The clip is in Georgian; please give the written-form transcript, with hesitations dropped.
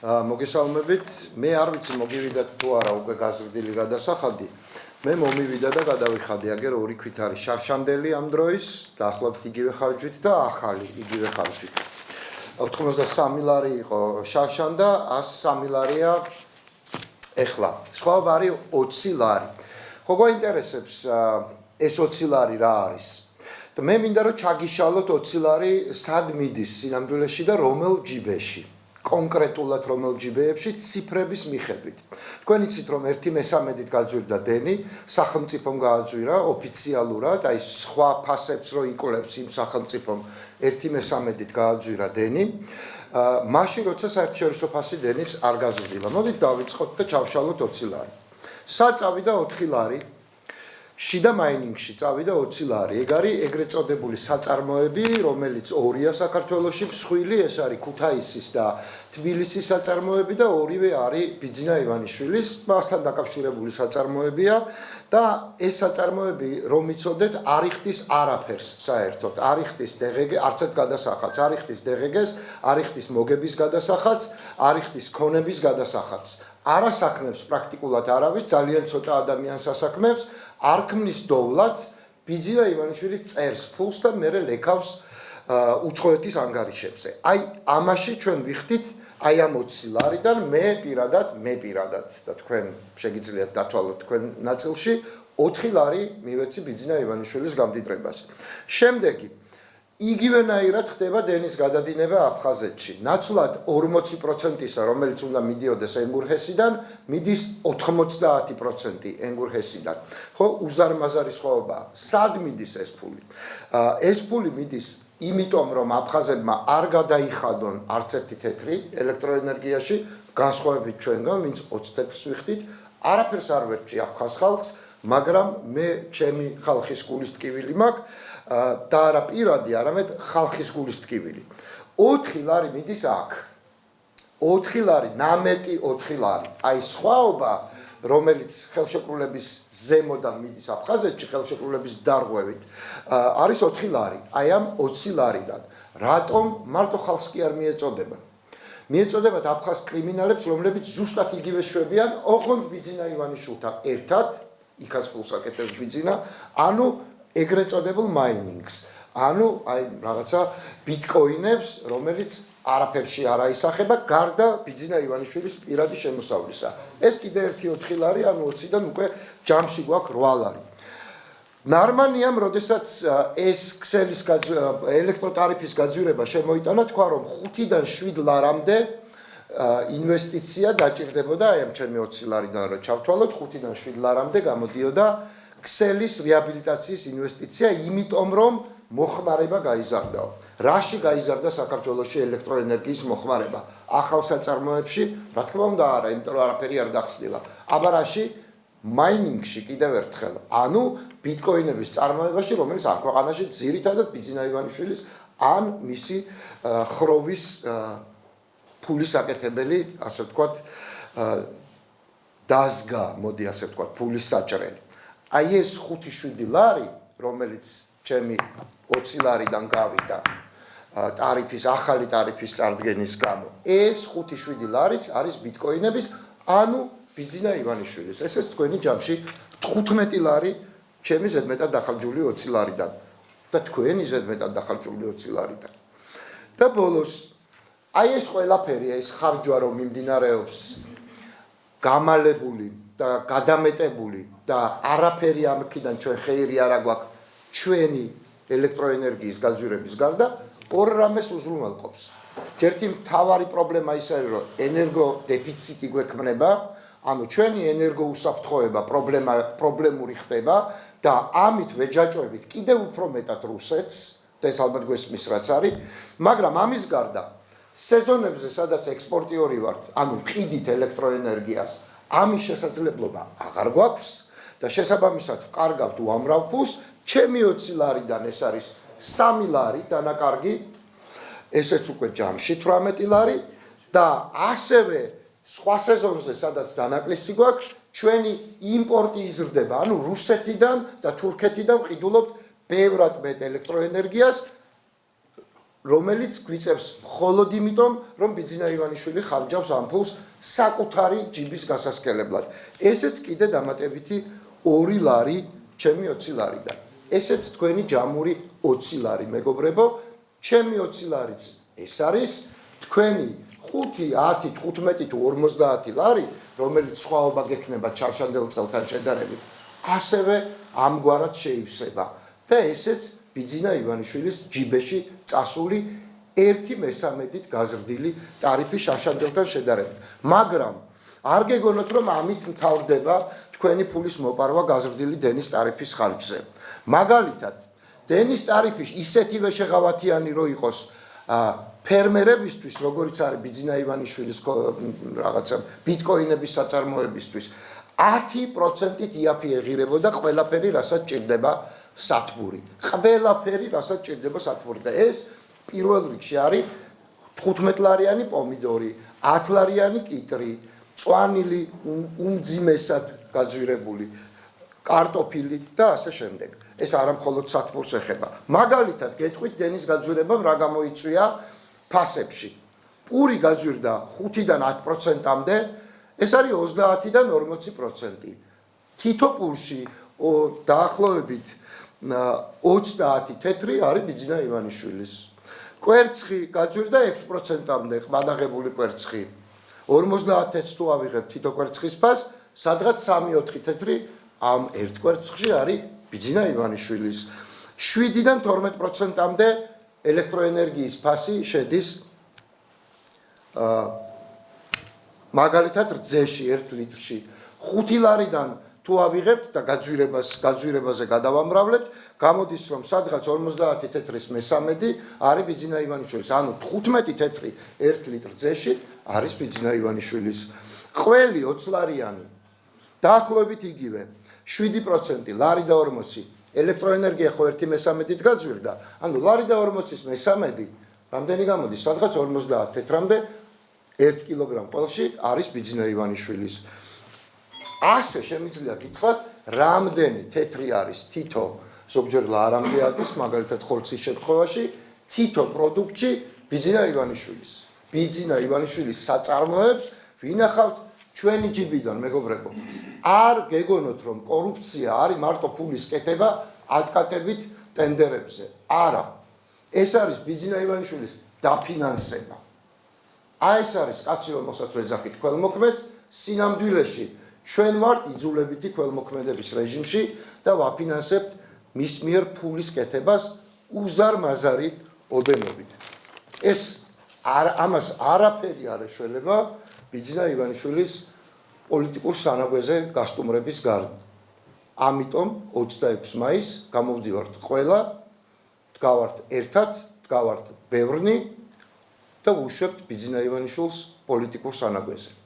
მოგესალმებით. მე არ ვიცი მოგივიდათ თუ არა უკვე გაზრდილი გადასახადი. მე მომივიდა და გადავიხადი, აგერ ორი ქვით არის შარშანდელი ამ დროის, დაახლოებით იგივე ხარჯვით და ახალი იგივე ხარჯვით. 83 ლარი იყო შარშანდა, 103 ლარია ეხლა. სხვაობა არის 20 ლარი. ხო გვაინტერესებს ეს 20 ლარი რა არის? და მე მინდა რომ ჩაგიშალოთ 20 ლარი სად მიდის სინამდვილეში და რომელ ჯიბეში. კონკრეტულად რომელ ჯიბეებში ციფრების მიხედვით. თქვენ იცით რომ 1/13-ით გაძვირდა დენი, სახელმწიფომ გააძვირა ოფიციალურად, აი სხვა ფასებს რო იკვლევს იმ სახელმწიფომ 1/13-ით გააძვირა დენი. მაშინ როცა საერთაშორისო ფასი დენის არ გაზრდილა. მოდით დავიწყოთ და ჩავშალოთ 20 ლარი. სად წავიდა 4 ლარი? შიდა მაინინგში წავიდა 20 ლარი. ეგ არის ეგრეთ წოდებული საწარმოები, რომელიც ორია საქართველოში, მსხვილი ეს არის ქუთაისის და თბილისის საწარმოები და ორივე არის ბიძინა ივანიშვილის, მასთან დაკავშირებული საწარმოებია და ეს საწარმოები რომ იცოდეთ, არ იხდის არაფერს საერთოდ. არ იხდის DGG, არცეთ გადასახადს, არ იხდის DGG-ს, არ იხდის მოგების გადასახადს, არ იხდის ქონების გადასახადს. არ ასაქმებს პრაქტიკულად არავის, ძალიან ცოტა ადამიანს ასაქმებს. არ ქმნის დოვლაც, ბიძინა ივანიშვილი წერს ფულს და მერე ლექავს უცხოეთის ანგარიშებზე. აი ამაში ჩვენ ვიხდით აი ამ 20 ლარიდან მე პირადად და თქვენ შეგიძლიათ დათვალოთ თქვენ ნაწილში 4 ლარი მივეცი ბიძინა ივანიშვილის გამდიდრებას. შემდეგი იგივენაირად ხდება დენის გადადინება აფხაზეთში. ნაცვლად 40%-ისა, რომელიც უნდა მიდიოდეს ენგურჰესიდან, მიდის 90% ენგურჰესიდან. ხო, უზარმაზარი სხვაობაა. სად მიდის ეს ფული? ეს ფული მიდის იმიტომ, რომ აფხაზებმა არ გადაიხადონ არც ერთი თეთრი ელექტროენერგიაში, განსხვავებით ჩვენგან, ვინც 20 თეთრს ვიხდით, არაფერს არ ვერჩი აფხაზ ხალხს, მაგრამ მე ჩემი ხალხის გულის ტკივილი მაქვს და არა პირადი, არამედ ხალხის გულის ტკივილი. 4 ლარი მიდის აქ. 4 ლარი, ნამეტი 4 ლარი. აი სხვაობა, რომელიც ხელშეკრულების ზემოდან მიდის აფხაზეთში, ხელშეკრულების დარღვევით, არის 4 ლარი. აი ამ 20 ლარიდან. რატომ მარტო ხალხს კი არ მიეწოდება? მიეწოდებათ აფხაზ კრიმინალებს, რომლებიც ზუსტად იგივე შვებიან, ოღონდ ბიძინა ივანიშვილთან ერთად, იქაც ფულს აკეთებს ბიძინა, ანუ ეგრეთ წოდებულ მაინინგს. ანუ აი რაღაცა ბიტკოინებს, რომელიც არაფერში არ აისახება, გარდა ბიძინა ივანიშვილის პირადი შემოსავლისა. ეს კიდე ერთი 4 ლარი, ანუ 20-დან უკვე ჯამში გვაქვს 8 ლარი. ნარმანიამ, როდესაც ეს ქსელის ელექტროტარიფის გაძვირება შემოიტანა, თქვა რომ 5-დან 7 ლარამდე ინვესტიცია დაჭირდებოდა, აი ამ ჩემი 20 ლარიდან რა ჩავთვალოთ, 5-დან 7 ლარამდე გამოდიოდა ქსელის რეაბილიტაციის ინვესტიცია, იმიტომ რომ მოხმარება გაიზარდაო. რაში გაიზარდა საქართველოში ელექტროენერგიის მოხმარება? ახალ საწარმოებში, რა თქმა უნდა არა, იმიტომ რომ არაფერი არ გახსნილა. აბა რაში? მაინინგში კიდევ ერთხელ. ანუ ბიტკოინების წარმოებაში, რომელიც ამ ქვეყანაში ძირითადად ბიძინა ივანიშვილის ან მისი ხროვის ფულის აკეთებელი, ასე ვთქვათ, დაზგა, მოდი ასე ვთქვათ, ფულის საჭრელი. აი ეს 5-7 ლარი, რომელიც ჩემი 20 ლარიდან გავიდა ტარიფის, ახალი ტარიფის წარდგენის გამო, ეს 5-7 ლარიც არის ბიტკოინების, ანუ ბიძინა ივანიშვილის. ესეც თქვენი ჯამში 15 ლარი ჩემი ზედმეტად დახარჯული 20 ლარიდან და თქვენი ზედმეტად დახარჯული 20 ლარიდან. და ბოლოს აი ეს ყველაფერი, ეს ხარჯვა რომ მიმდინარეობს გამალებული და გადამეტებული და არაფერი ამქიდან ჩვენ ხეირი არ აგვაქვს ჩვენი ელექტროენერგიის გაძვირების გარდა, ორ რამეს უზრუნველყოფს. ერთი მთავარი პრობლემა ის არის, რომ ენერგო დეფიციტი გვექმნება, ანუ ჩვენი ენერგო უსაფრთხოება პრობლემური ხდება და ამით ვეჯაჭვებით კიდევ უფრო მეტად რუსეთს, და ეს ალბათ გვესმის რაც არის, მაგრამ ამის გარდა სეზონებზე, სადაც ექსპორტიორი ვართ, ანუ ვყიდით ელექტროენერგიას, ამის შესაძლებლობა აღარ გვაქვს და შესაბამისად ვყარგავთ უამრავ ფულს. ჩემი 20 ლარიდან ეს არის 3 ლარი დანაკარგი, ესეც უკვე ჯამში 18 ლარი და ასევე სხვა სეზონზე, სადაც დანაკლისი გვაქვს, ჩვენი იმპორტი იზრდება, ანუ რუსეთიდან და თურქეთიდან ვყიდულობთ ბევრად მეტ ელექტროენერგიას, რომელიც გვიწევს მხოლოდ იმიტომ, რომ ბიძინა ივანიშვილი ხარჯავს ამ ფულს საკუთარი ჯიბის გასასკელებლად. ესეც კიდე დამატებითი 2 ლარი, ჩემი 20 ლარიდან. ესეც თქვენი ჯამური 20 ლარი, მეგობრებო, ჩემი 20 ლარიც ეს არის თქვენი 5, 10, 15 თუ 50 ლარი, რომელიც სხვაობა გექნება ჩარშანდელ წელთან შედარებით, ასევე ამგვარად შეივსება და ესეც ბიძინა ივანიშვილის ჯიბეში წასული 1/13-ით გაზრდილი ტარიფი შარშანველთან შედარებით. მაგრამ არ გეგონოთ, რომ ამით მთავრდება თქვენი ფულის მოპარვა გაზრდილი დენის ტარიფის ხარჯზე. მაგალითად, დენის ტარიფი ისეთივე შეღავათიანი რო იყოს ფერმერებისთვის, როგორც არის ბიძინა ივანიშვილის რაღაცა ბიტკოინების საწარმოებისთვის, 10%-ით იაფი ეღირებოდა ყველაფერი, რასაც ჭირდება სათბური. ყველაფერი, რასაც ჭირდება სათბური და ეს პირველ რიგში არის 15 ლარიანი პომიდორი, 10 ლარიანი კიტრი, მწვანილი, უმძიმესად გაძვირებული კარტოფილი და ასე შემდეგ. ეს არა მხოლოდ სათბურს ეხება. მაგალითად, გეტყვით დენის გაძვირებამ რა გამოიწვია ფასებში. პური გაძვირდა 5-დან 10%-მდე, ეს არის 30-დან 40%. თითო პურში დაახლოებით 30 თეთრი არის ბიძინა ივანიშვილის. კვერცხი გაძვირდა 6%-მდე, ყბადაღებული კვერცხი. 50 თეთრს თუ ავიღებ თითო კვერცხის ფას, სადღაც 3-4 თეთრი ამ ერთ კვერცხში არის ბიძინა ივანიშვილის. 7-დან 12%-მდე ელექტროენერგიის ფასი შედის მაგალითად რძეში 1 ლიტრში. 5 ლარიდან თუ ავიღებთ და გაძვირებაზე გადავამრავლებთ, გამოდის რომ სადღაც 50 თეთრის მე-13 არის ბიძინა ივანიშვილის. ანუ 15 თეთრი 1 ლიტრ რძეში არის ბიძინა ივანიშვილის. ყველი 20 ლარიანი დაახლოებით იგივე 7% ლარი და 40 ელექტროენერგია ხო 1/13-ით გაძვირდა. ანუ ლარი და 40-ის მე-13 რამდენი გამოდის? სადღაც 50 თეთრამდე 1 კილოგრამ ყველში არის ბიძინა ივანიშვილის. ასე შემიძლია გითხრათ, რამდენი თეთრი არის თითო ზოგჯერ ლარამდეადის, მაგალითად ხორცის შემთხვევაში, თითო პროდუქტში ბიძინა ივანიშვილის. ბიძინა ივანიშვილის საწარმოებს ვინახავთ ჩვენი ჯიბიდან, მეგობრებო. არ გეგონოთ, რომ კორუფცია არის მარტო ფულის კეთება ატკატებით ტენდერებზე. არა. ეს არის ბიძინა ივანიშვილის დაფინანსება. აი ეს არის კაცი, რომელსაც ვეძახით ქველმოქმედს, სინამდვილეში ჩვენ ვართ იძულებითი ქველმოქმედების რეჟიმში და ვაფინანსებთ მის მიერ ფულის კეთებას უზარმაზარი ოდენობით. ეს ამას არაფერი არ ეშველება ბიძინა ივანიშვილის პოლიტიკურ სანაგვეზე გასტუმრების გარდა. ამიტომ 26 მაისს გამოვდივართ ყველა, დგავართ ერთად, დგავართ ბევრნი და ვუშვებთ ბიძინა ივანიშვილს პოლიტიკურ სანაგვეზე.